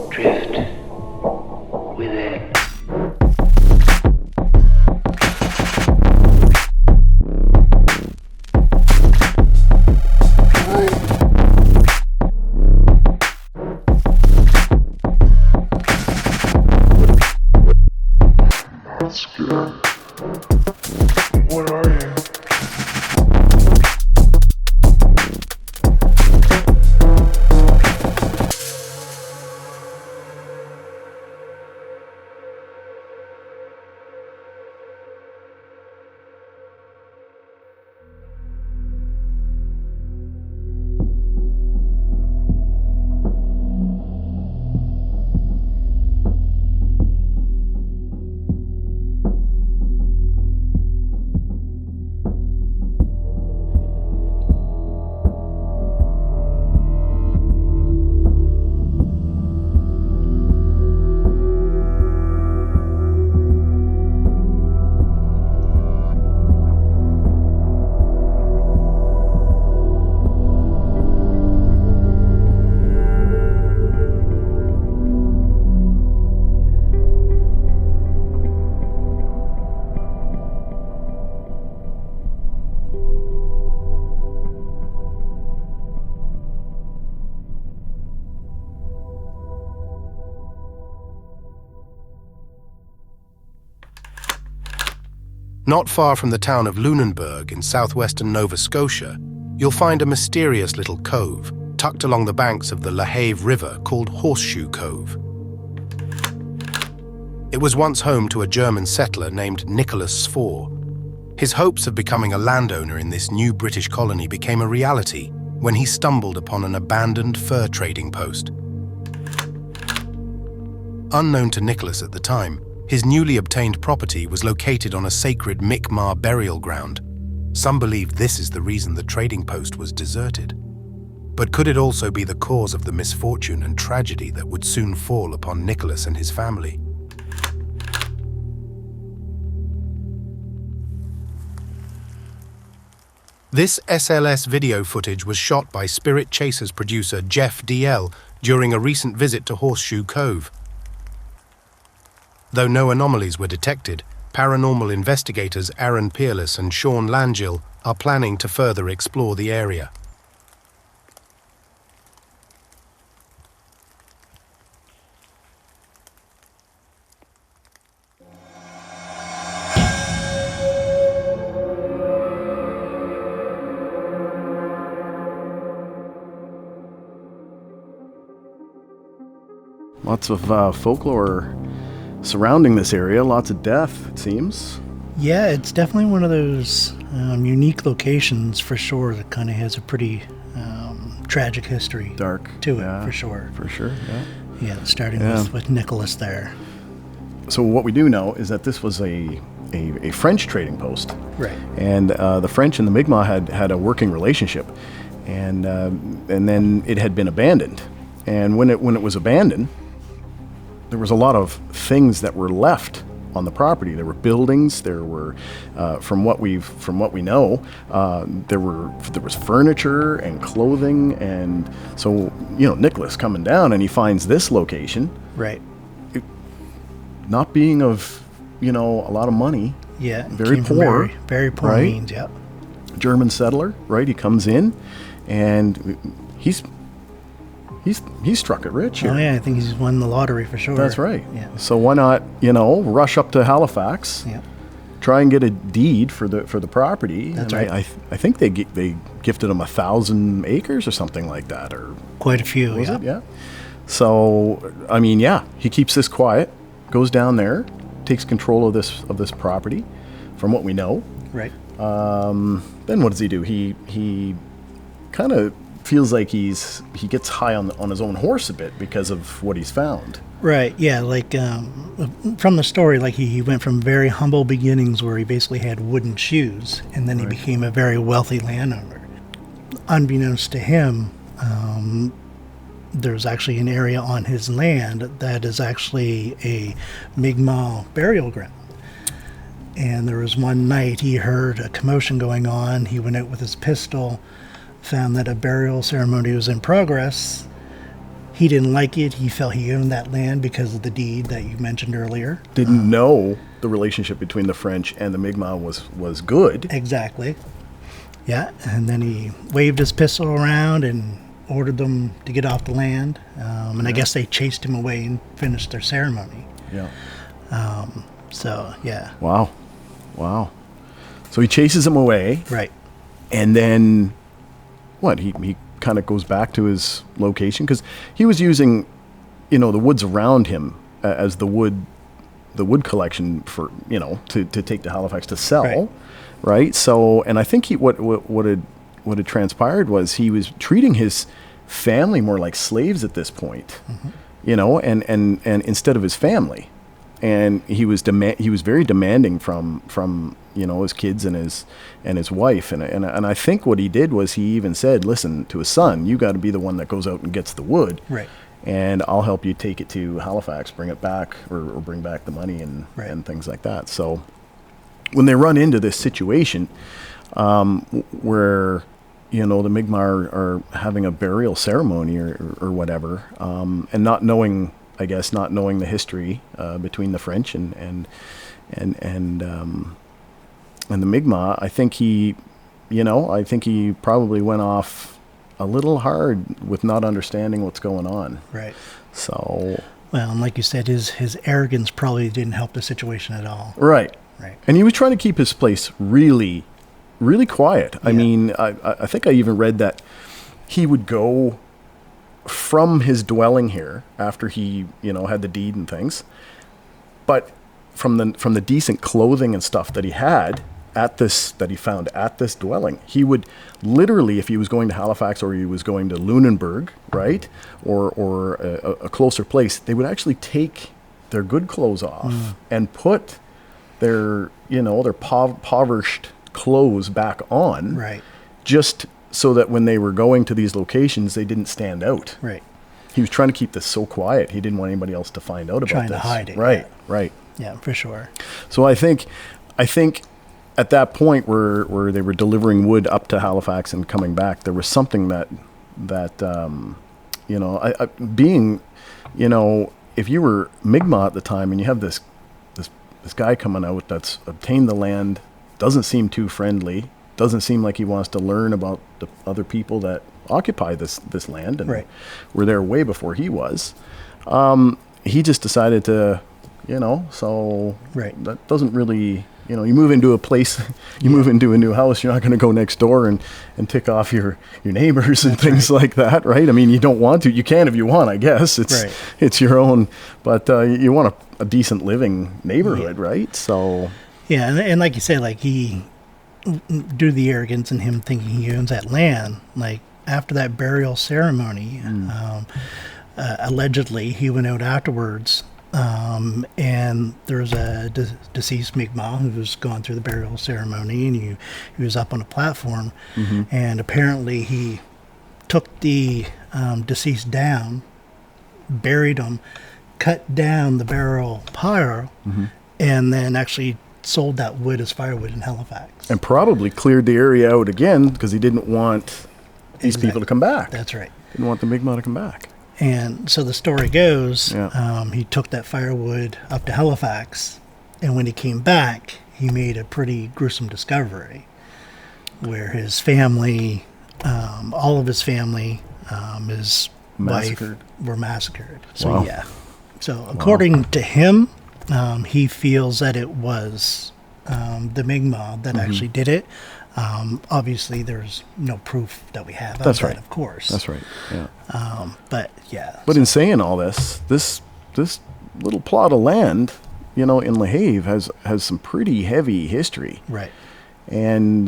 Drift within. That's good. What are you? Not far from the town of Lunenburg in southwestern Nova Scotia, you'll find a mysterious little cove tucked along the banks of the LaHave River called Horseshoe Cove. It was once home to a German settler named Nicholas Sphor. His hopes of becoming a landowner in this new British colony became a reality when he stumbled upon an abandoned fur trading post. Unknown to Nicholas at the time, his newly obtained property was located on a sacred Mi'kmaq burial ground. Some believe this is the reason the trading post was deserted. But could it also be the cause of the misfortune and tragedy that would soon fall upon Nicholas and his family? This SLS video footage was shot by Spirit Chasers producer Jeff DeELL during a recent visit to Horseshoe Cove. Though no anomalies were detected, paranormal investigators Aaron Peerless and Shaun Langille are planning to further explore the area. Lots of folklore surrounding this area, lots of death, it seems. Yeah, it's definitely one of those unique locations for sure that kind of has a pretty tragic history. Dark. To it, for sure. For sure, yeah. Yeah, starting with Nicholas there. So what we do know is that this was a French trading post. Right. And the French and the Mi'kmaq had a working relationship. And then it had been abandoned. And when it was abandoned, there was a lot of things that were left on the property. There were buildings. There were, from what we know, there was furniture and clothing. And so, Nicholas coming down and he finds this location, right? Not being of, a lot of money. Yeah, very poor, very poor right? means. Yeah. German settler, right? He comes in, and he's struck it rich here. Oh yeah, I think he's won the lottery for sure. That's right. Yeah. So why not, rush up to Halifax, try and get a deed for the property. That's and right. I think they gifted him 1,000 acres or something like that, or quite a few. was it? Yeah. So he keeps this quiet, goes down there, takes control of this property, from what we know. Right. Then what does he do? He kind of feels like he gets high on his own horse a bit because of what he's found. Right, yeah, like from the story, like he went from very humble beginnings where he basically had wooden shoes, and then he became a very wealthy landowner. Unbeknownst to him, there's actually an area on his land that is actually a Mi'kmaq burial ground. And there was one night he heard a commotion going on. He went out with his pistol, found that a burial ceremony was in progress, He didn't like it. He felt he owned that land because of the deed that you mentioned earlier. Didn't know the relationship between the French and the Mi'kmaq was good. Exactly. Yeah, and then he waved his pistol around and ordered them to get off the land. And I guess they chased him away and finished their ceremony. Yeah. So, yeah. Wow. So he chases him away. Right. And then, what? He kind of goes back to his location because he was using, the woods around him as the wood collection for, to take to Halifax to sell, right? So, and I think what had transpired was he was treating his family more like slaves at this point, and instead of his family. And he was very demanding from his kids and his wife, and I think what he did was he even said, listen, to his son, you got to be the one that goes out and gets the wood, right? And I'll help you take it to Halifax, bring it back, or bring back the money and things like that. So when they run into this situation where the Mi'kmaq are having a burial ceremony or whatever, and not knowing the history between the French and the Mi'kmaq, I think he probably went off a little hard with not understanding what's going on. Right. So. Well, and like you said, his arrogance probably didn't help the situation at all. Right. Right. And he was trying to keep his place really, really quiet. Yeah. I mean, I think I even read that he would go from his dwelling here after he, had the deed and things, but from the decent clothing and stuff that he had that he found at this dwelling, he would literally, if he was going to Halifax or he was going to Lunenburg, right, or a closer place, they would actually take their good clothes off and put their impoverished clothes back on, right, just so that when they were going to these locations, they didn't stand out. Right. He was trying to keep this so quiet. He didn't want anybody else to find out about trying this. To hide it. Right. Yeah. Right. Yeah, for sure. So I think at that point where they were delivering wood up to Halifax and coming back, there was something that being, if you were Mi'kmaq at the time and you have this guy coming out that's obtained the land, doesn't seem too friendly, doesn't seem like he wants to learn about the other people that occupy this land and were there way before he was. He just decided to, so that doesn't really, you move into a place, move into a new house, you're not going to go next door and tick off your neighbors and things like that, right? I mean, you don't want to. You can if you want, I guess. It's your own, but you want a decent living neighborhood, right? So. Yeah, and like you say, like due to the arrogance and him thinking he owns that land, like after that burial ceremony, allegedly he went out afterwards. And there's a deceased Mi'kmaq who was going through the burial ceremony, and he was up on a platform, and apparently he took the deceased down, buried him, cut down the burial pile, and then actually sold that wood as firewood in Halifax. And probably cleared the area out again because he didn't want these people to come back. That's right. Didn't want the Mi'kmaq to come back. And so the story goes, he took that firewood up to Halifax, and when he came back, he made a pretty gruesome discovery where his family, all of his family, his wife were massacred. So, So according to him, he feels that it was the Mi'kmaq that actually did it. Obviously, there's no proof that we have. That's right. Of course. That's right. Yeah. But in saying all this little plot of land, in LaHave has some pretty heavy history. Right. And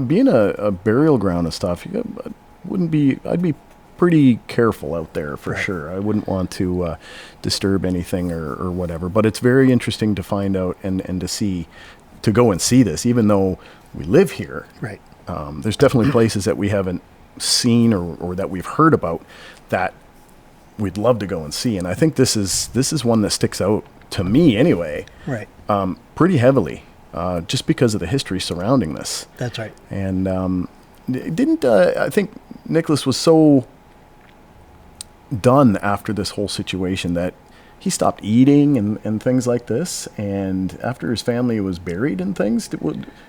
being a burial ground and stuff, I'd be pretty careful out there for sure. I wouldn't want to disturb anything or whatever. But it's very interesting to find out and to go and see this, even though we live here. Right. There's definitely places that we haven't seen or that we've heard about that we'd love to go and see. And I think this is one that sticks out to me anyway. Right. Pretty heavily, just because of the history surrounding this. That's right. And I think Nicholas was so done after this whole situation that he stopped eating and things like this? And after his family was buried and things,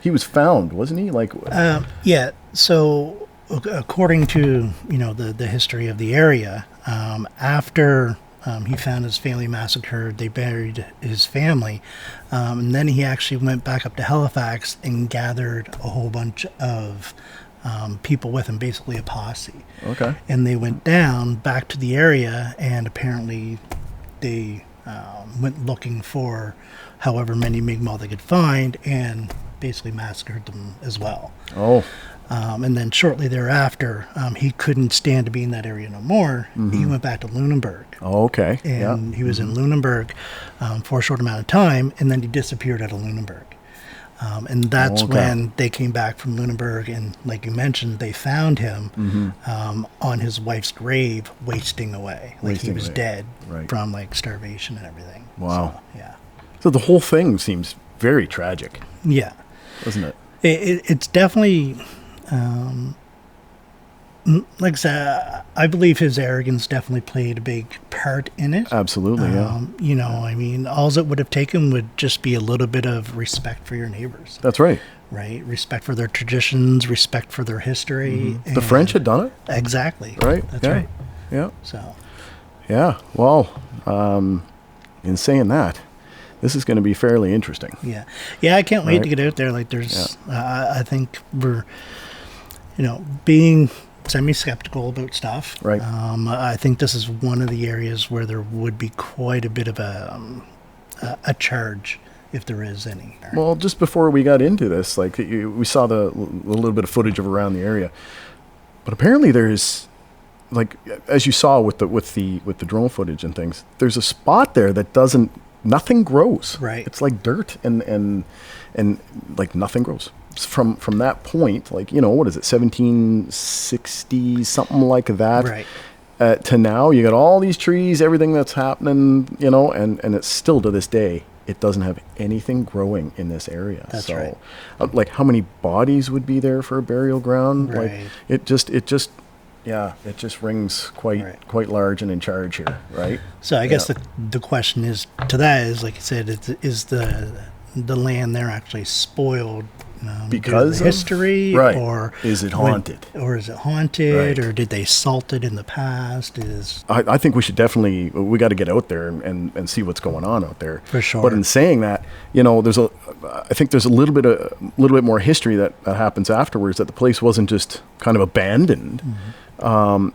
he was found, wasn't he? Like, yeah. So according to, the history of the area, after he found his family massacred, they buried his family, and then he actually went back up to Halifax and gathered a whole bunch of people with him, basically a posse. Okay. And they went down back to the area, and apparently they went looking for however many Mi'kmaq they could find, and basically massacred them as well. Oh. And then shortly thereafter, he couldn't stand to be in that area no more. He went back to Lunenburg. Oh, okay. And he was in Lunenburg for a short amount of time, and then he disappeared out of Lunenburg. And that's when they came back from Lunenburg, and like you mentioned, they found him on his wife's grave, wasting away. Like he was dead from like starvation and everything. Wow. So, yeah. So the whole thing seems very tragic. Yeah. Doesn't it? It's definitely, like I said, I believe his arrogance definitely played a big part in it. Absolutely, yeah. I mean, all it would have taken would just be a little bit of respect for your neighbors. That's right. Right? Respect for their traditions, respect for their history. The French had done it. Exactly. Right? That's right. Yeah. So. Yeah. Well, in saying that, this is going to be fairly interesting. Yeah. Yeah, I can't wait to get out there. Like, there's, I think we're, being semi-skeptical about stuff. Right. I think this is one of the areas where there would be quite a bit of a charge, if there is any. Well, just before we got into this, like we saw the little bit of footage of around the area, but apparently there's, like, as you saw with the drone footage and things, there's a spot there that nothing grows. Right. It's like dirt and like nothing grows. From that point, like, what is it, 1760, something like that, right? To now, you got all these trees, everything that's happening, and it's still to this day, it doesn't have anything growing in this area. That's right. Like, how many bodies would be there for a burial ground? Right. Like, it just rings quite large and in charge here, right? So I guess the question is like you said, is the land there actually spoiled because of history, right? Or is it haunted? Right. Or did they salt it in the past? I think we should we got to get out there and see what's going on out there for sure. But in saying that, I think there's a little bit more history that happens afterwards, that the place wasn't just kind of abandoned. There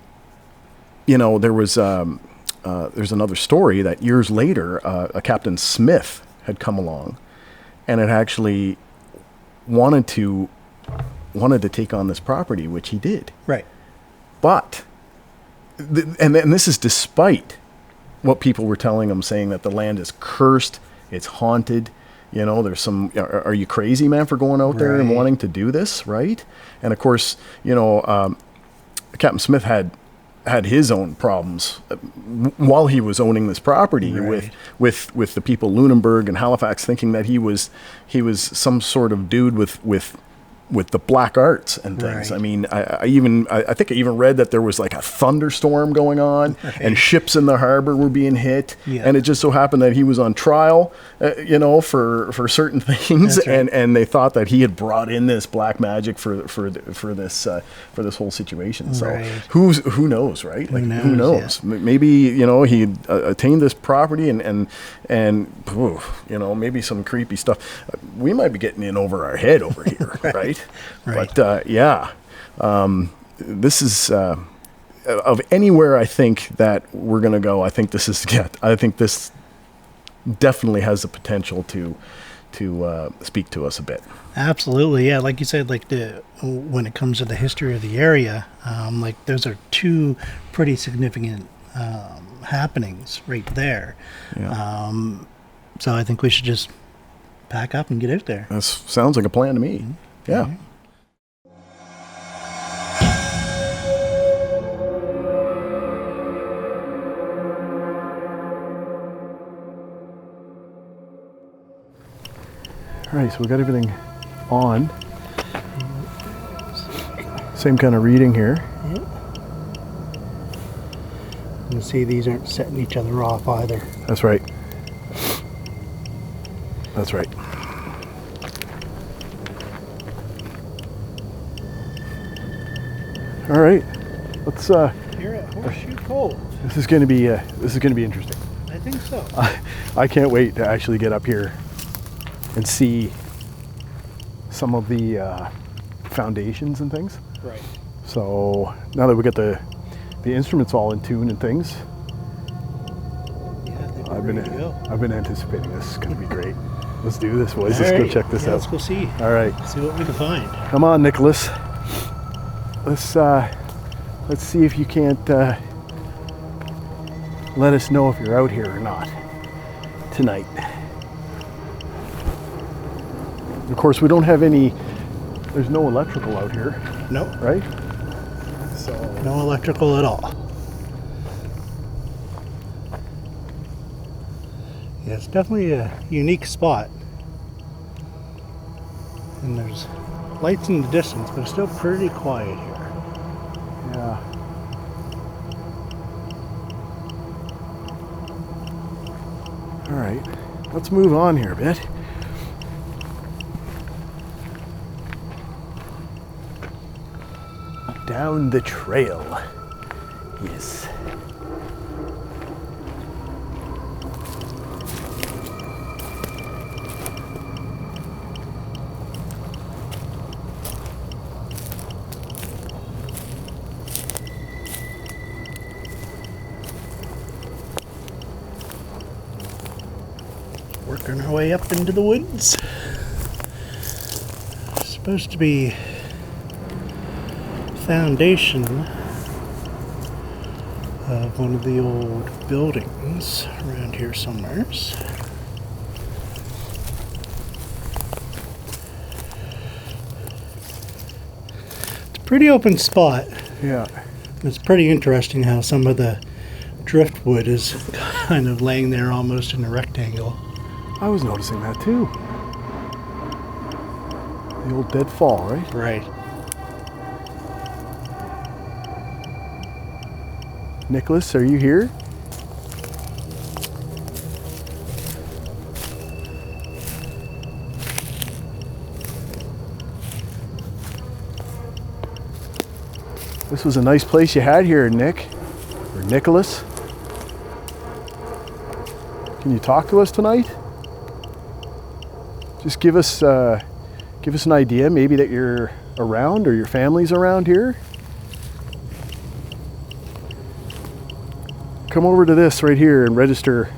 was there's another story that years later, a Captain Smith had come along and had actually wanted to take on this property, which he did. Right. But, and this is despite what people were telling him, saying that the land is cursed, it's haunted. There's some, are you crazy, man, for going out there and wanting to do this, right? And of course, Captain Smith had his own problems while he was owning this property, with the people Lunenburg and Halifax thinking that he was some sort of dude with the black arts and things. Right. I mean, I think I even read that there was like a thunderstorm going on, and ships in the harbor were being hit, and it just so happened that he was on trial, for certain things, and they thought that he had brought in this black magic for this whole situation. So who knows, right? Like, who knows? Yeah. Maybe he attained this property and maybe some creepy stuff. We might be getting in over our head over here, right? Right. But this is of anywhere I think that we're going to go. I think this definitely has the potential to speak to us a bit. Absolutely, yeah. Like you said, like when it comes to the history of the area, like those are two pretty significant happenings right there. Yeah. So I think we should just pack up and get out there. That sounds like a plan to me. Mm-hmm. Yeah. Mm-hmm. All right, so we got everything on. Same kind of reading here. You see these aren't setting each other off either. That's right. That's right. All right. Let's Here at Horseshoe Cove. this is going to be interesting. I think so. I can't wait to actually get up here and see some of the foundations and things. Right. So now that we got the instruments all in tune and things, Yeah, they'd be I've ready to go. been anticipating this is going to be great. Let's do this, boys. All Let's go right. check this Yeah, out. Let's go see. All right, See what we can find. come on, Nicholas. Let's see if you can't let us know if you're out here or not tonight. Of course, we don't have any. There's no electrical out here, Nope. right? So No electrical at all. Yeah, it's definitely a unique spot. And there's lights in the distance, but it's still pretty quiet here. yeah. All right, let's move on here a bit. Down the trail. Yes. Working our way up into the woods. Supposed to be foundation of one of the old buildings around here somewhere. It's a pretty open spot. Yeah. It's pretty interesting how some of the driftwood is kind of laying there almost in a rectangle. I was noticing that too. The old dead fall, right? Right. Nicholas, are you here? This was a nice place you had here, Nick. Or Nicholas. Can you talk to us tonight? Just give us an idea, maybe that you're around or your family's around here. Come over to this right here and register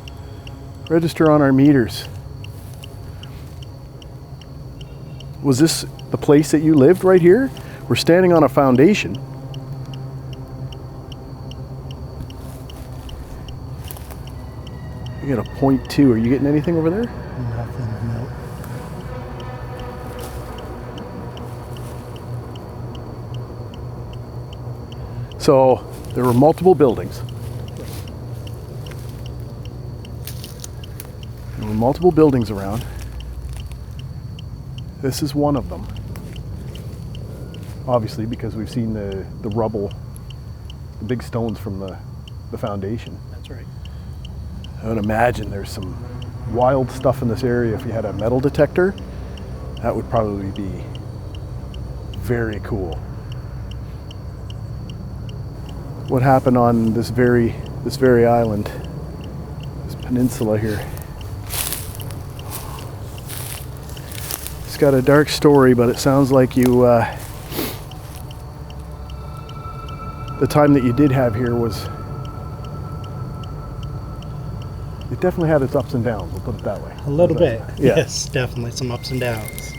on our meters. Was this the place that you lived right here? We're standing on a foundation. You got a .2. Are you getting anything over there? Nothing, no. So there were multiple buildings. There were multiple buildings around. This is one of them. Obviously, because we've seen the rubble, the big stones from the foundation. That's right. I would imagine there's some wild stuff in this area. If you had a metal detector, that would probably be very cool. What happened on this very island, this peninsula here? It's got a dark story, but it sounds like you, the time that you did have here was, it definitely had its ups and downs, we'll put it that way. A little bit. Yeah. Yes, definitely some ups and downs.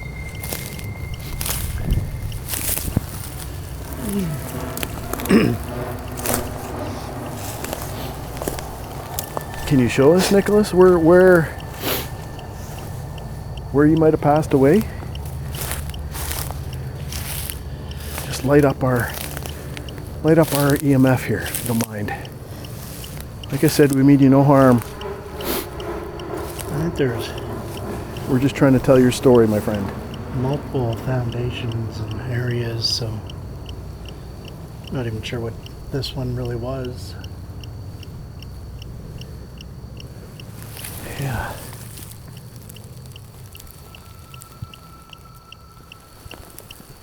Can you show us, Nicholas, where you might have passed away? Just light up our EMF here, if you don't mind. Like I said, we mean you no harm. I think there's We're just trying to tell your story, my friend. multiple foundations and areas, so not even sure what this one really was.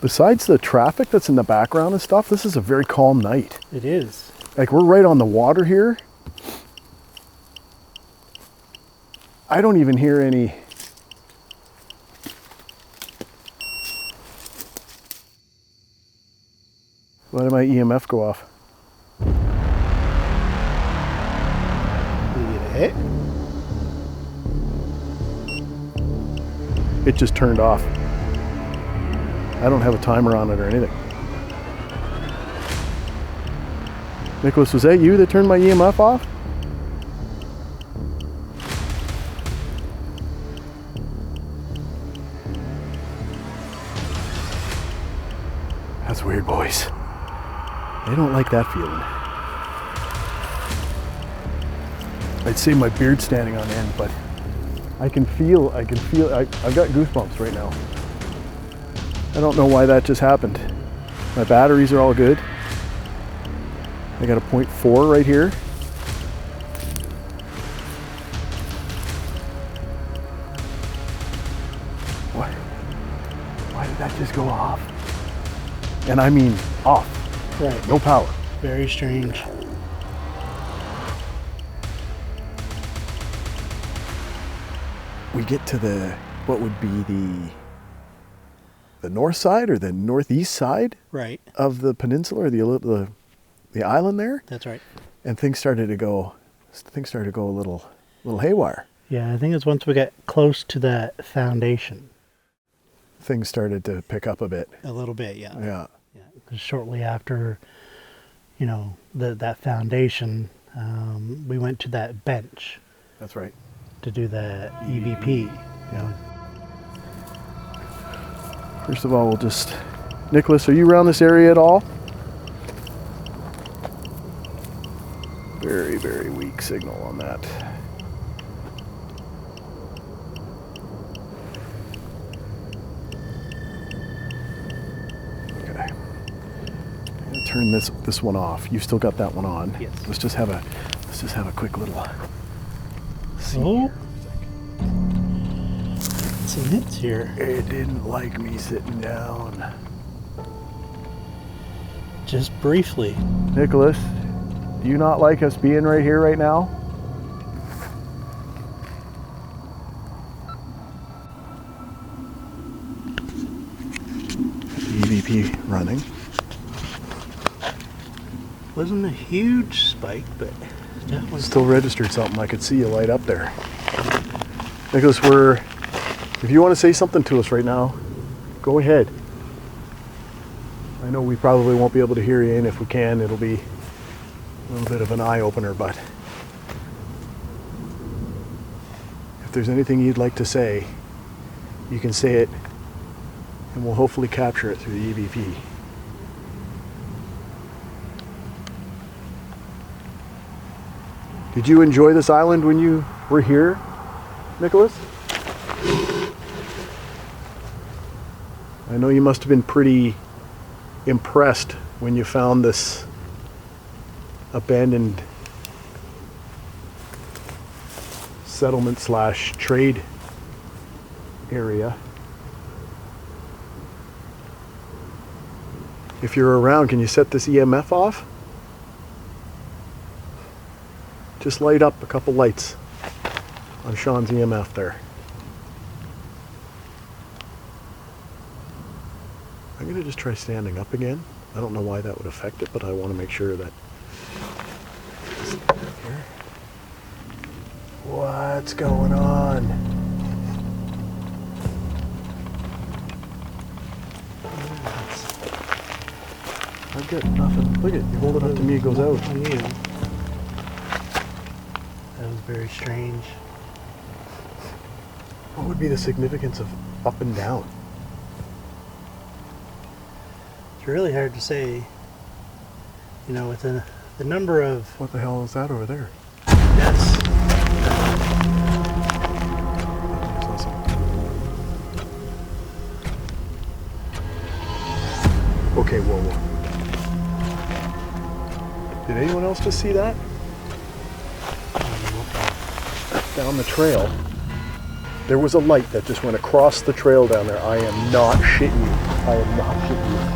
Besides the traffic that's in the background and stuff, this is a very calm night. It is. Like, we're right on the water here. I don't even hear any. Why did my EMF go off? Did you get a hit? It just turned off. I don't have a timer on it or anything. Nicholas, was that you that turned my EMF off? That's weird, boys. They don't like that feeling. I'd say my beard's standing on end, but I've got goosebumps right now. I don't know why that just happened. My batteries are all good. I got a 0.4 right here. Why did that just go off? And I mean off. Right. No power. Very strange. We get to what would be the north side or the northeast side Right. of the peninsula or the island there, That's right. and things started to go a little haywire. Yeah, I think it's once we got close to that foundation. Things started to pick up a bit. A little bit, yeah. Yeah. Yeah. 'Cause shortly after, that foundation, we went to that bench That's right. to do the EVP. Yeah. First of all, Nicholas, are you around this area at all? Very, very weak signal on that. Okay. I'm gonna turn this one off. You've still got that one on. Yes. Let's just have a quick little see Oh. here. Some hits here. It didn't like me sitting down. Just briefly. Nicholas, do you not like us being right here right now? EVP running. Wasn't a huge spike, but definitely. Still registered something. I could see you light up there. Nicholas, if you want to say something to us right now, go ahead. I know we probably won't be able to hear you, and if we can, it'll be a little bit of an eye-opener, but if there's anything you'd like to say, you can say it, and we'll hopefully capture it through the EVP. Did you enjoy this island when you were here, Nicholas? I know you must have been pretty impressed when you found this abandoned settlement / trade area. If you're around, can you set this EMF off? Just light up a couple lights on Shaun's EMF there. I'm going to just try standing up again. I don't know why that would affect it, but I want to make sure that... What's going on? I've got nothing. Look at you hold it up to me, it goes out. On you. That was very strange. What would be the significance of up and down? It's really hard to say, with the number of... What the hell is that over there? Yes. Okay, whoa. Did anyone else just see that? Down the trail. There was a light that just went across the trail down there. I am not shitting you. I am not shitting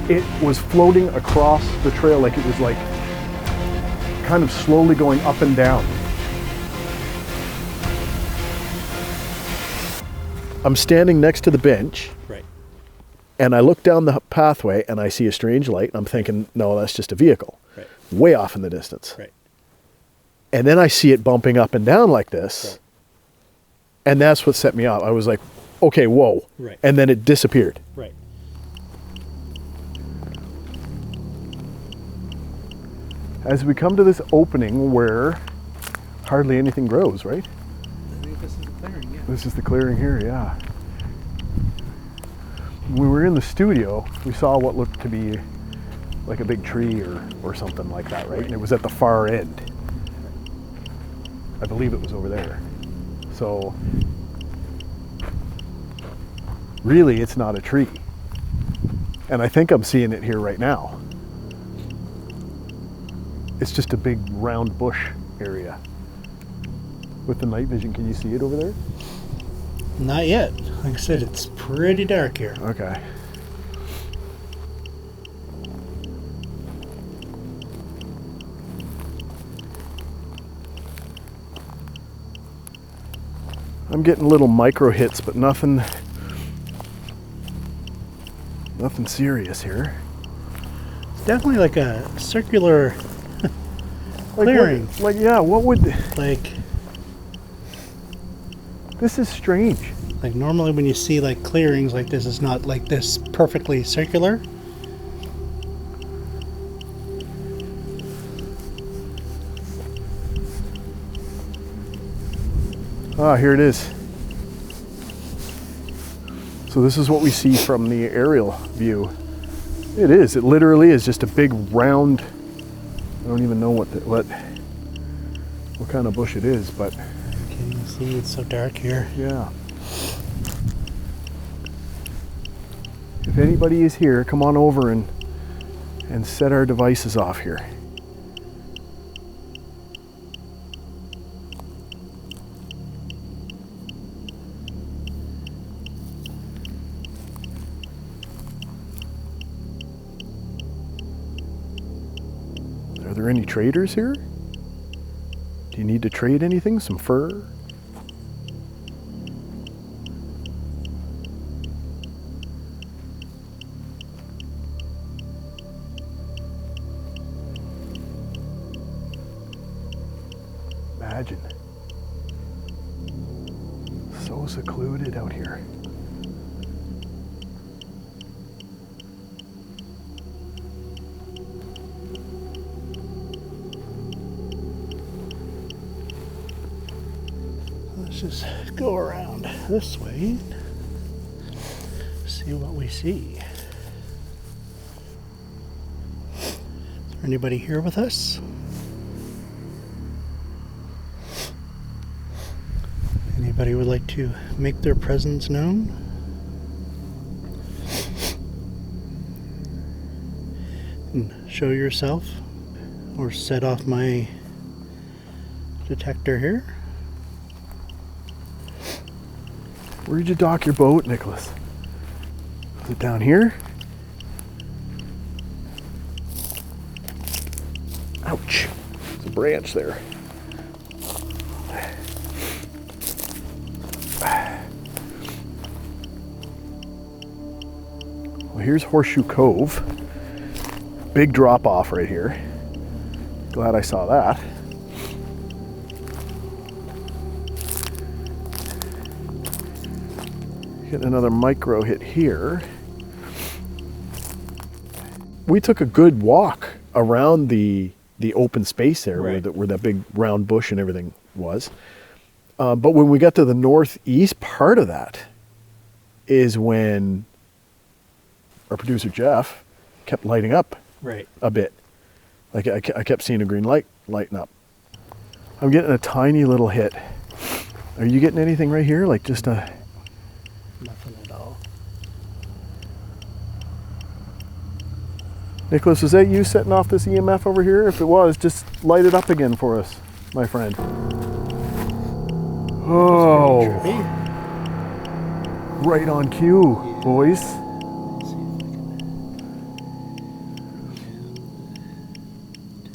you. It was floating across the trail like it was like kind of slowly going up and down. I'm standing next to the bench. Right. And I look down the pathway and I see a strange light and I'm thinking, no, that's just a vehicle. Right. Way off in the distance. Right. And then I see it bumping up and down like this. Right. And that's what set me up. I was like, okay, whoa. Right. And then it disappeared. Right. As we come to this opening where hardly anything grows, right? I think this is the clearing, yeah. This is the clearing here, yeah. When we were in the studio, we saw what looked to be like a big tree or something like that, right? And it was at the far end. I believe it was over there. So, really, it's not a tree. And I think I'm seeing it here right now. It's just a big round bush area. With the night vision, can you see it over there? Not yet. Like I said, it's pretty dark here. Okay. I'm getting little micro hits, but nothing serious here. It's definitely like a circular clearing. What would... Like This is strange. normally when you see like clearings like this, it's not like this perfectly circular. Ah, here it is. So this is what we see from the aerial view. It is. It literally is just a big round. I don't even know what kind of bush it is, but Can you see it's so dark here? yeah. If anybody is here, come on over and set our devices off here. Are there any traders here? Do you need to trade anything? Some fur? Imagine. So secluded out here. Let's just go around this way. See what we see. Is there anybody here with us? Anybody would like to make their presence known? And show yourself or set off my detector here. Where'd you dock your boat, Nicholas? Is it down here? Ouch. There's a branch there. Well, here's Horseshoe Cove. Big drop off right here. Glad I saw that. Get another micro hit here. We took a good walk around the open space there, Right. where that big round bush and everything was. But when we got to the northeast part of that is when our producer Jeff kept lighting up Right. a bit. Like I kept seeing a green light lighten up. I'm getting a tiny little hit. Are you getting anything right here? Like just a... Nothing at all. Nicholas, is that you setting off this EMF over here? If it was, just light it up again for us, my friend. Oh, right on cue, boys.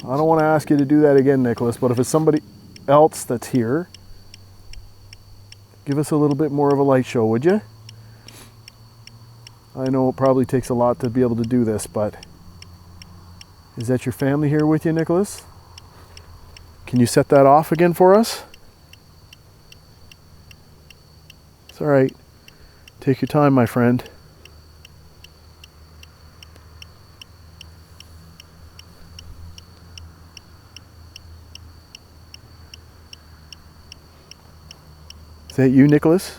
I don't want to ask you to do that again, Nicholas, but if it's somebody else that's here, give us a little bit more of a light show, would you? I know it probably takes a lot to be able to do this, but is that your family here with you, Nicholas? Can you set that off again for us? It's all right. Take your time, my friend. Is that you, Nicholas?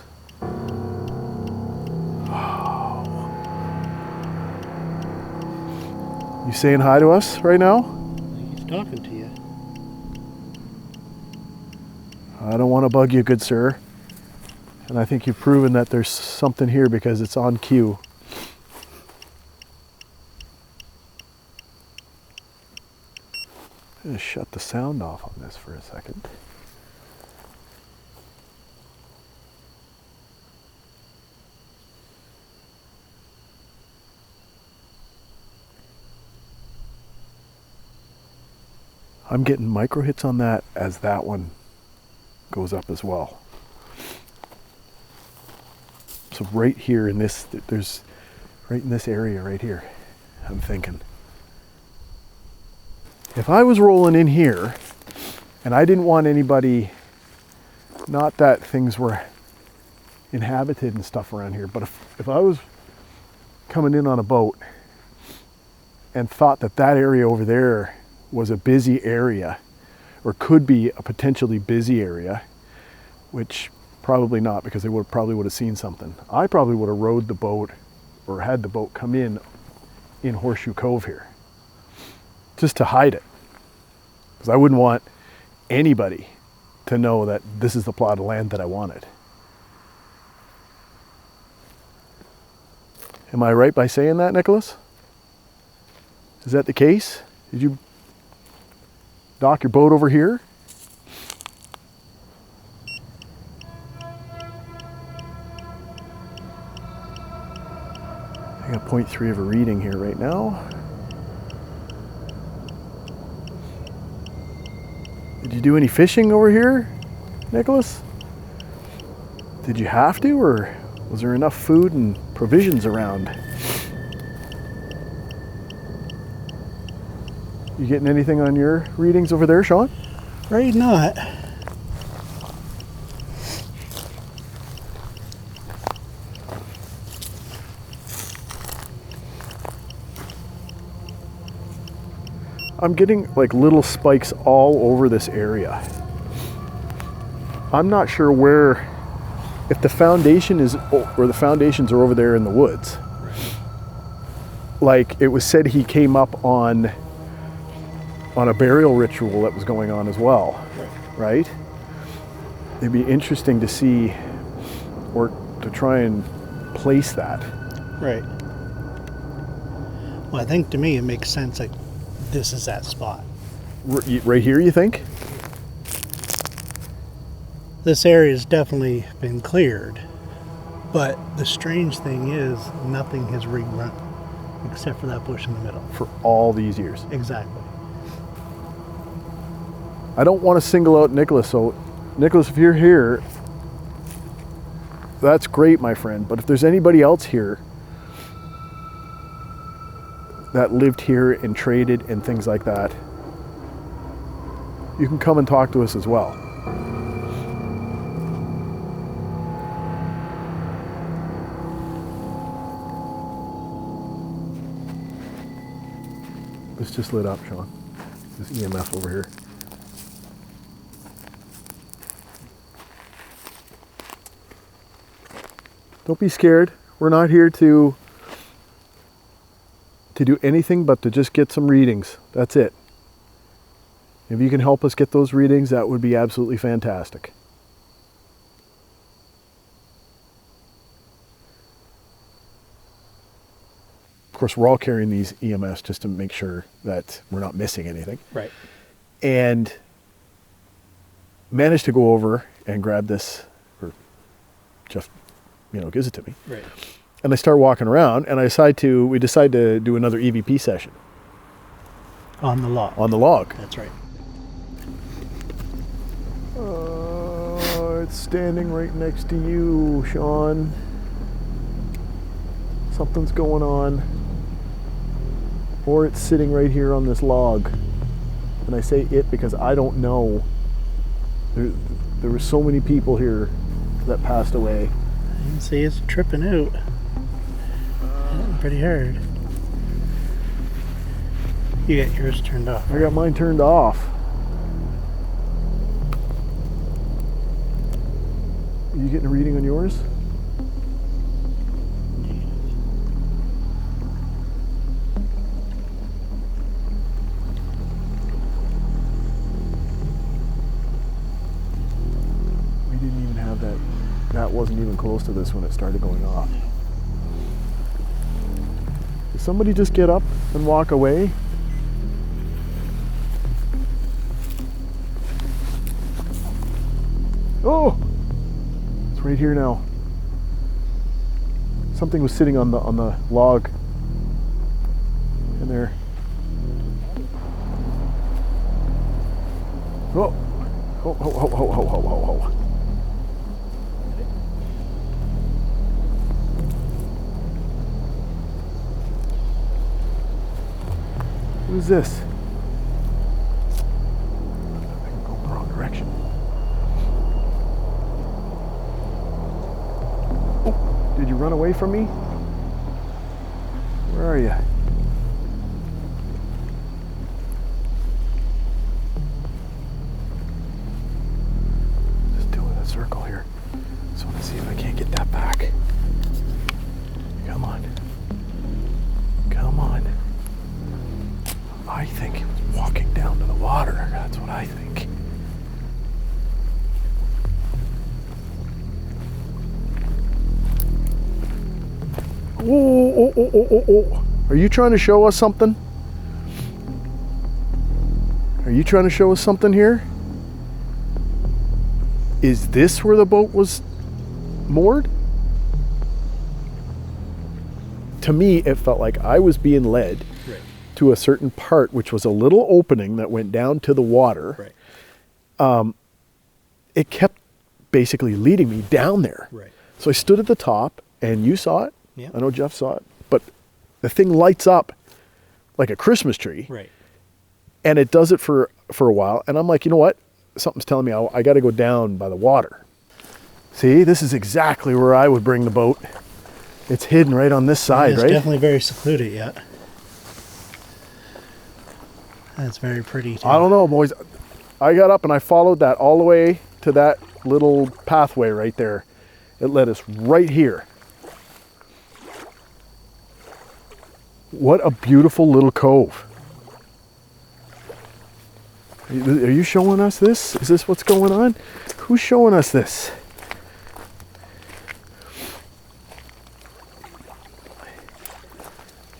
You saying hi to us right now? I think he's talking to you. I don't want to bug you, good sir. And I think you've proven that there's something here because it's on cue. I'm going to shut the sound off on this for a second. I'm getting micro hits on that as that one goes up as well. So right here in this, there's right in this area right here, I'm thinking. If I was rolling in here and I didn't want anybody, not that things were inhabited and stuff around here, but if I was coming in on a boat and thought that that area over there was a busy area or could be a potentially busy area, which probably not because they probably would have seen something. I probably would have rowed the boat or had the boat come in Horseshoe Cove here just to hide it, because I wouldn't want anybody to know that this is the plot of land that I wanted. Am I right by saying that, Nicholas? Is that the case? Did you dock your boat over here? I got 0.3 of a reading here right now. Did you do any fishing over here, Nicholas? Did you have to, or was there enough food and provisions around? You getting anything on your readings over there, Shaun? Right, not. I'm getting like little spikes all over this area. I'm not sure where, if the foundation is, or the foundations are over there in the woods. Like it was said he came up on a burial ritual that was going on as well, right? It'd be interesting to see, or to try and place that. Right. Well, I think to me it makes sense like this is that spot. Right here, you think? This area has definitely been cleared, but the strange thing is nothing has regrown except for that bush in the middle. For all these years. Exactly. I don't want to single out Nicholas, so Nicholas, if you're here, that's great, my friend, but if there's anybody else here that lived here and traded and things like that, you can come and talk to us as well. This just lit up, Shaun. This EMF over here. Don't be scared. We're not here to do anything but to just get some readings. That's it. If you can help us get those readings, that would be absolutely fantastic. Of course, we're all carrying these EMS just to make sure that we're not missing anything. Right. And managed to go over and grab this, or Jeff, gives it to me. Right. And I start walking around, and we decide to do another EVP session. On the log. On the log. That's right. It's standing right next to you, Shaun. Something's going on. Or it's sitting right here on this log. And I say it because I don't know. There were so many people here that passed away. I can see it's tripping out. Pretty hard. You got yours turned off. I got mine turned off. Are you getting a reading on yours? We didn't even have that. That wasn't even close to this when it started going off. Did somebody just get up and walk away? Oh! It's right here now. Something was sitting on the log in there. Oh! Oh, oh, oh, oh, oh, oh, oh, oh. Who's this? I'm going the wrong direction. Oh, did you run away from me? Where are you? Just doing a circle here. Just want to see if I can't get that back. Come on. Come on. I think it was walking down to the water. That's what I think. Oh, oh, oh, oh, oh, oh. Are you trying to show us something? Are you trying to show us something here? Is this where the boat was moored? To me, it felt like I was being led to a certain part, which was a little opening that went down to the water. Right. It kept basically leading me down there. Right. So I stood at the top, and you saw it. Yeah. I know Jeff saw it, but the thing lights up like a Christmas tree. Right. And it does it for a while, and I'm like, you know what? Something's telling me I got to go down by the water. See, this is exactly where I would bring the boat. It's hidden right on this side, right? It's definitely very secluded yet. That's very pretty too. I don't know, boys. I got up and I followed that all the way to that little pathway right there. It led us right here. What a beautiful little cove. Are you showing us this? Is this what's going on? Who's showing us this?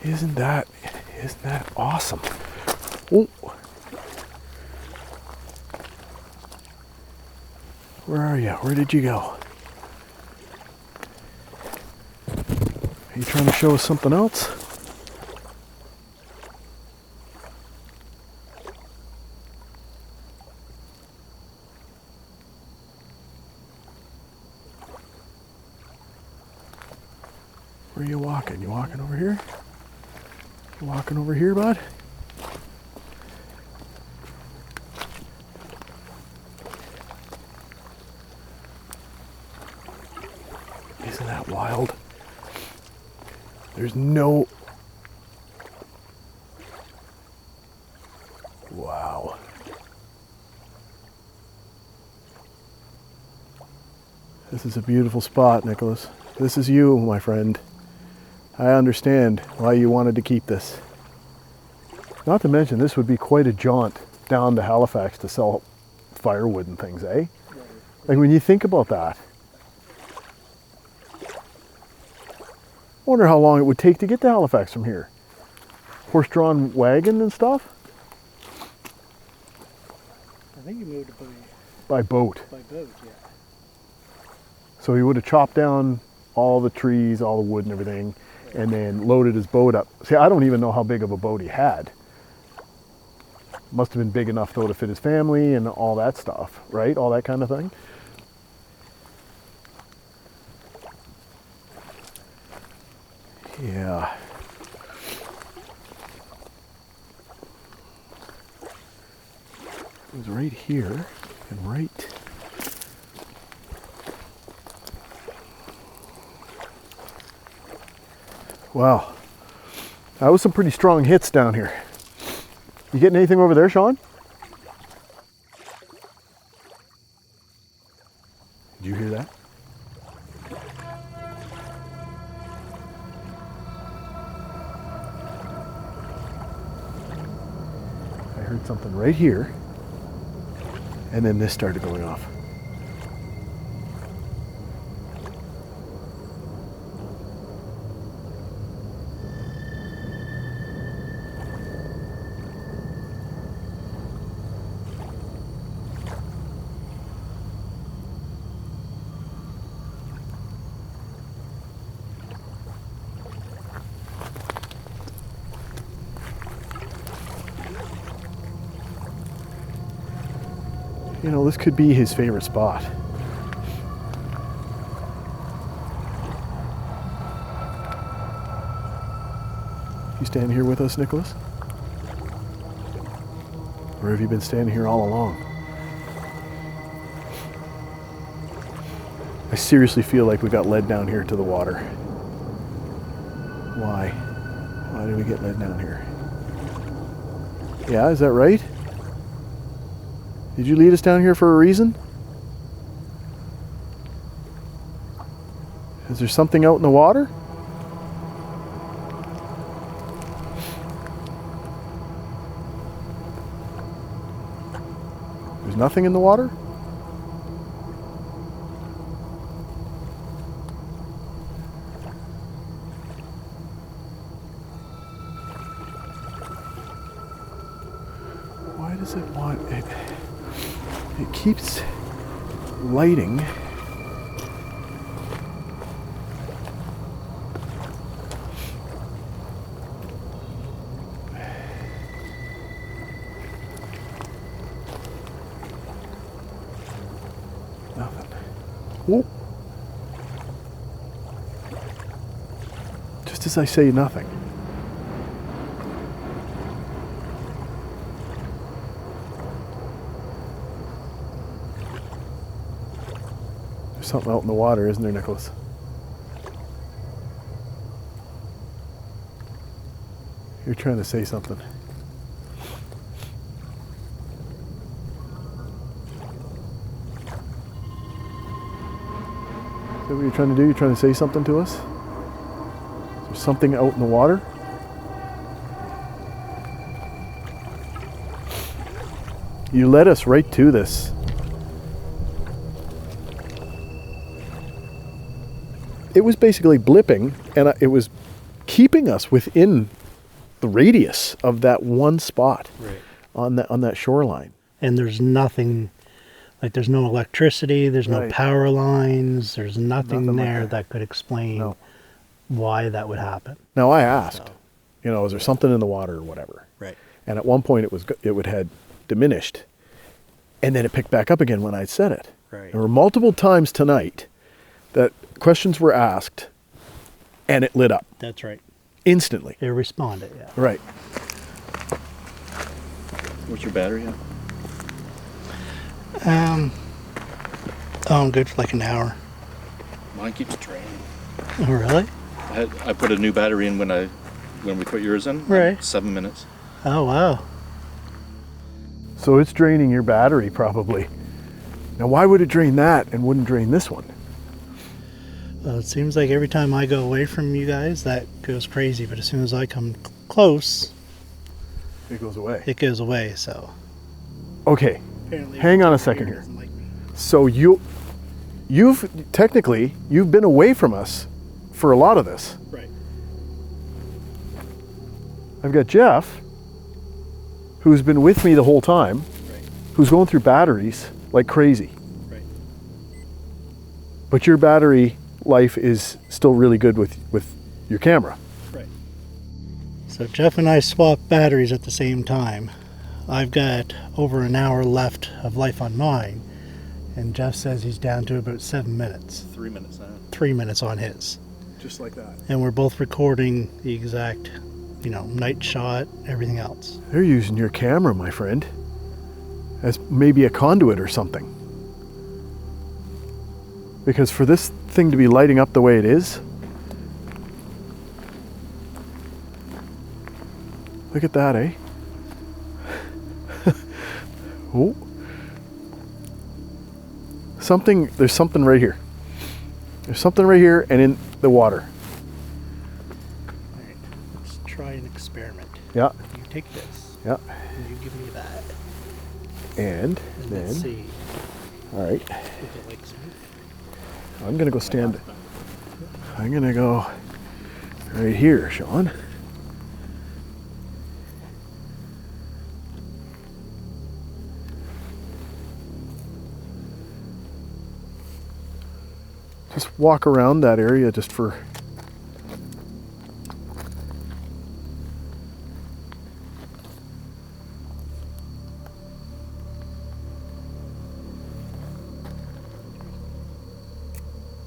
Isn't that awesome? Oh. Where are you? Where did you go? Are you trying to show us something else? Where are you walking? You walking over here? You walking over here, bud? Isn't that wild? There's no... Wow. This is a beautiful spot, Nicholas. This is you, my friend. I understand why you wanted to keep this. Not to mention, this would be quite a jaunt down to Halifax to sell firewood and things, eh? Like when you think about that, I wonder how long it would take to get to Halifax from here. Horse-drawn wagon and stuff? I think you moved By boat. by boat, yeah. So he would have chopped down all the trees, all the wood and everything, and then loaded his boat up. See, I don't even know how big of a boat he had. Must have been big enough though to fit his family and all that stuff, right? All that kind of thing. Yeah. It was right here and right. Wow. That was some pretty strong hits down here. You getting anything over there, Shaun? Did you hear that? I heard something right here, and then this started going off. You know, this could be his favorite spot. You stand here with us, Nicholas? Or have you been standing here all along? I seriously feel like we got led down here to the water. Why? Why did we get led down here? Yeah, is that right? Did you lead us down here for a reason? Is there something out in the water? There's nothing in the water? Why does it want it? It keeps lighting. Nothing. Whoa. Just as I say nothing. There's something out in the water, isn't there, Nicholas? You're trying to say something. Is that what you're trying to do? You're trying to say something to us? Is there something out in the water? You led us right to this. It was basically blipping, and it was keeping us within the radius of that one spot on that shoreline. And there's nothing, like there's no electricity, there's no power lines, there's nothing there like that could explain why that would happen. Now I asked, is there something in the water or whatever? Right. And at one point it had diminished, and then it picked back up again when I said it. Right. There were multiple times tonight that questions were asked, and it lit up. That's right. Instantly. It responded, yeah. Right. What's your battery at? I'm good for like an hour. Mine keeps draining. Oh, really? I put a new battery in when we put yours in. Right. 7 minutes. Oh, wow. So it's draining your battery probably. Now why would it drain that and wouldn't drain this one? Well, it seems like every time I go away from you guys, that goes crazy. But as soon as I come close, It goes away. it goes away. So Okay, Apparently hang on a everyone second here here. doesn't like me. So you've been away from us for a lot of this. Right. I've got Jeff, who's been with me the whole time, Right. who's going through batteries like crazy. Right. But your battery life is still really good with your camera. Right. So Jeff and I swapped batteries at the same time. I've got over an hour left of life on mine, and Jeff says he's down to about 7 minutes. 3 minutes now. 3 minutes on his. Just like that. And we're both recording the exact, night shot, everything else. They're using your camera, my friend, as maybe a conduit or something. Because for this thing to be lighting up the way it is, look at that, eh? Oh. There's something right here. There's something right here and in the water. All right, let's try an experiment. Yeah, You take this, yeah. and you give me that, And and then, let's see all right, if it likes me. I'm gonna go stand. I'm gonna go right here, Shaun. Just walk around that area just for.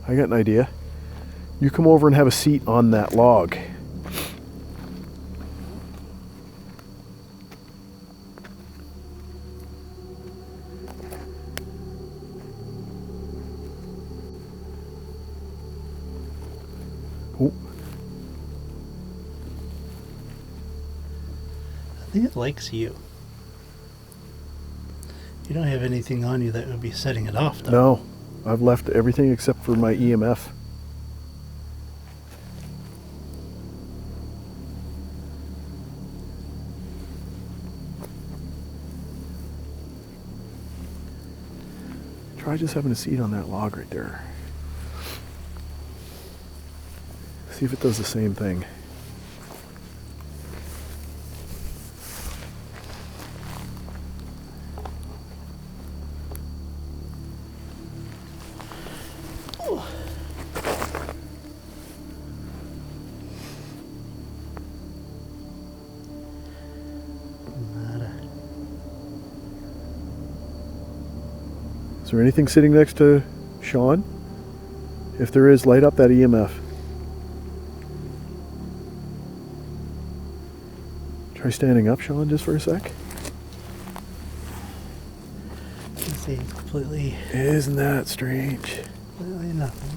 I got an idea. You come over and have a seat on that log. Oh, I think it likes you. You don't have anything on you that would be setting it off, though. no. I've left everything except for my EMF. Try just having a seat on that log right there. See if it does the same thing. Nada. Is there anything sitting next to Shaun? If there is, light up that EMF. Try standing up, Shaun, just for a sec. Let's see, it's completely Isn't that strange? nothing.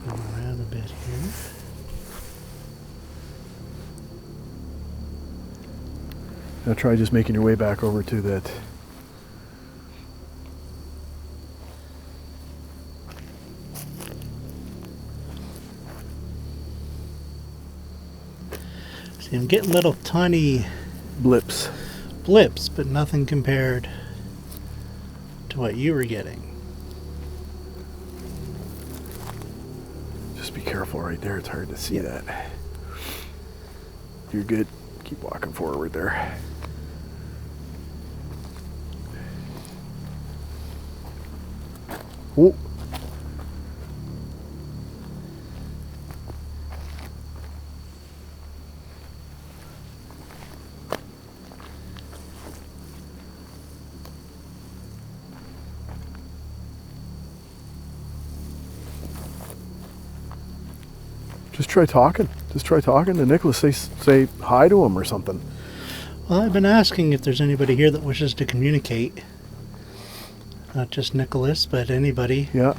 Go around a bit here. Now try just making your way back over to that. See, I'm getting little tiny Blips. blips, but nothing compared to what you were getting. Just be careful right there. It's hard to see that. You're good. Keep walking forward there. Oh. Just try talking. Just try talking to Nicholas. Say hi to him or something. Well, I've been asking if there's anybody here that wishes to communicate. Not just Nicholas, but anybody. Yeah.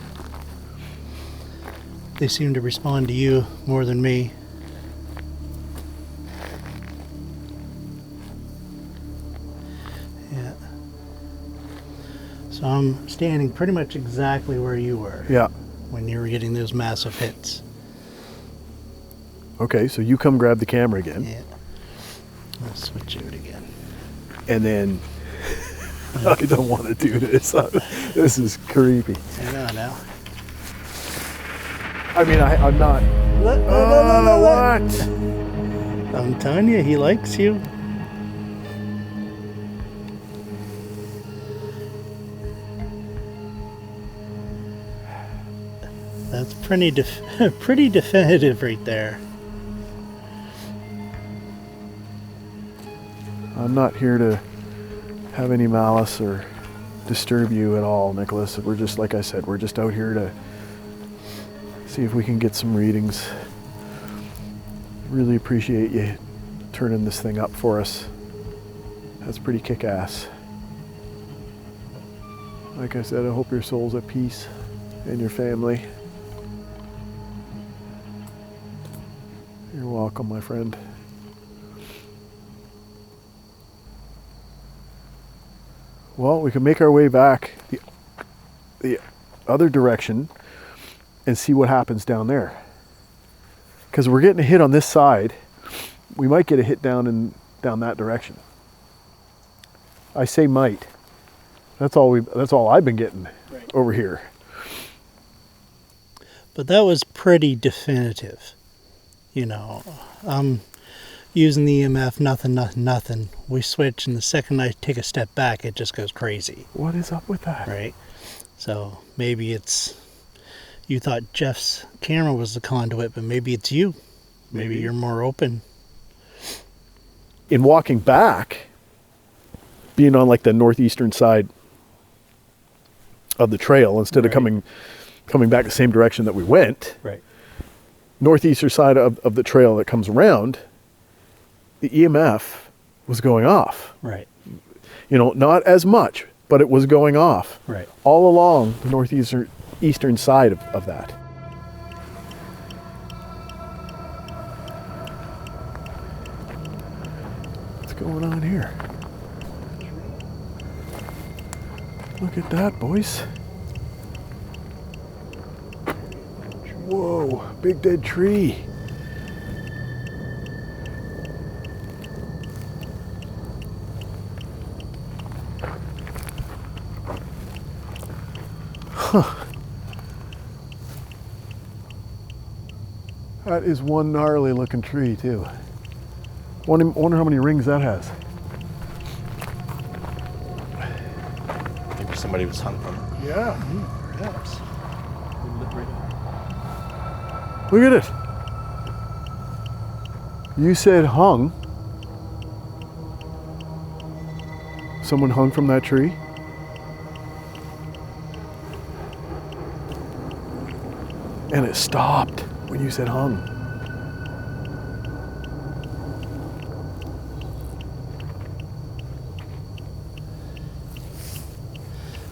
They seem to respond to you more than me. Yeah. So I'm standing pretty much exactly where you were Yeah. when you were getting those massive hits. Okay, so you come grab the camera again. Yeah. I'll switch it again. And then I don't want to do this. This is creepy. Hang on now. I mean, I'm not. What? What? I'm telling you, he likes you. That's pretty pretty definitive right there. I'm not here to have any malice or disturb you at all, Nicholas. We're just, like I said, we're just out here to see if we can get some readings. Really appreciate you turning this thing up for us. That's pretty kick-ass. Like I said, I hope your soul's at peace and your family. You're welcome, my friend. Well, we can make our way back the other direction and see what happens down there. Because we're getting a hit on this side, we might get a hit down that direction. I say might. That's all I've been getting over here. But that was pretty definitive. You know, using the EMF, nothing. We switch, and the second I take a step back, it just goes crazy. What is up with that? Right? So maybe it's, you thought Jeff's camera was the conduit, but maybe it's you. Maybe you're more open. In walking back, being on like the northeastern side of the trail, instead of coming back the same direction that we went, northeastern side of the trail that comes around, the EMF was going off. Right. You know, not as much, but it was going off. Right. All along the northeastern side of that. What's going on here? Look at that, boys. Whoa, big dead tree. Huh. That is one gnarly looking tree too. Wonder how many rings that has. Maybe somebody was hung from it. Yeah. Perhaps. Look at it. You said hung. Someone hung from that tree? And it stopped when you said hung.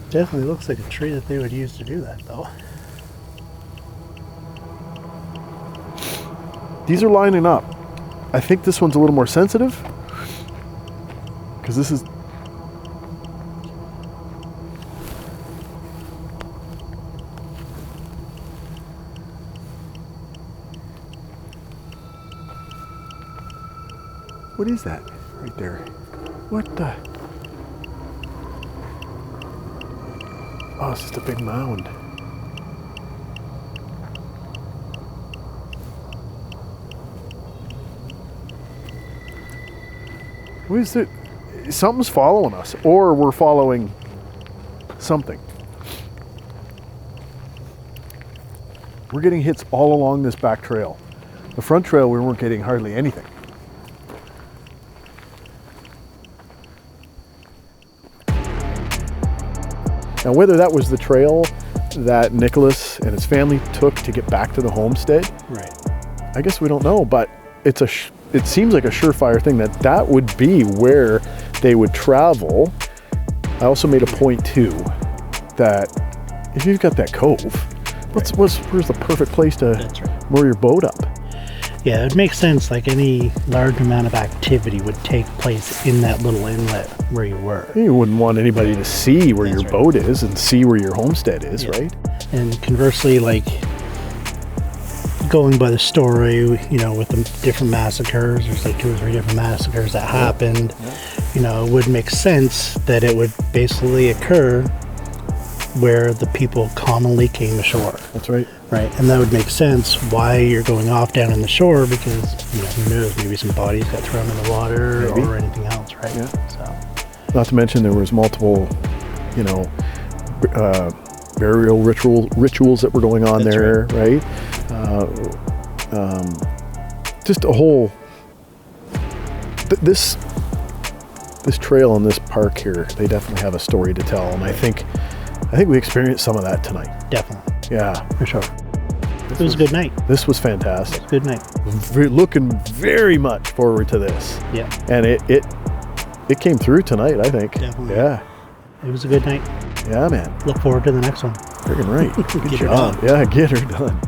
Definitely looks like a tree that they would use to do that, though. These are lining up. I think this one's a little more sensitive, because this is... What is that right there? What the... Oh, it's just a big mound. What is it? Something's following us, or we're following something. We're getting hits all along this back trail. The front trail, we weren't getting hardly anything. Now, whether that was the trail that Nicholas and his family took to get back to the homestead, I guess we don't know, but it's it seems like a surefire thing that would be where they would travel. I also made a point too that if you've got that cove, where's the perfect place to moor your boat up? Yeah, it makes sense. Like any large amount of activity would take place in that little inlet where you were. You wouldn't want anybody to see where your boat is and see where your homestead is, right? And conversely, like going by the story, you know, with the different massacres, there's like 2 or 3 different massacres that happened. You know, it would make sense that it would basically occur where the people commonly came ashore. That's right. Right, and that would make sense why you're going off down in the shore, because, you know, who knows, maybe some bodies got thrown in the water or anything else, right? Yeah. So, Not to mention there was multiple, you know, burial rituals that were going on That's there, right? Just a whole this trail and this park here, they definitely have a story to tell, and I think we experienced some of that tonight. definitely, Yeah, for sure. It was a good night. this was fantastic. Good night. Looking very much forward to this, Yeah, and it came through tonight, I think. Definitely. Yeah, it was a good night. yeah, man. Look forward to the next one. Friggin' right. Good Get her job. done. Yeah, get her done.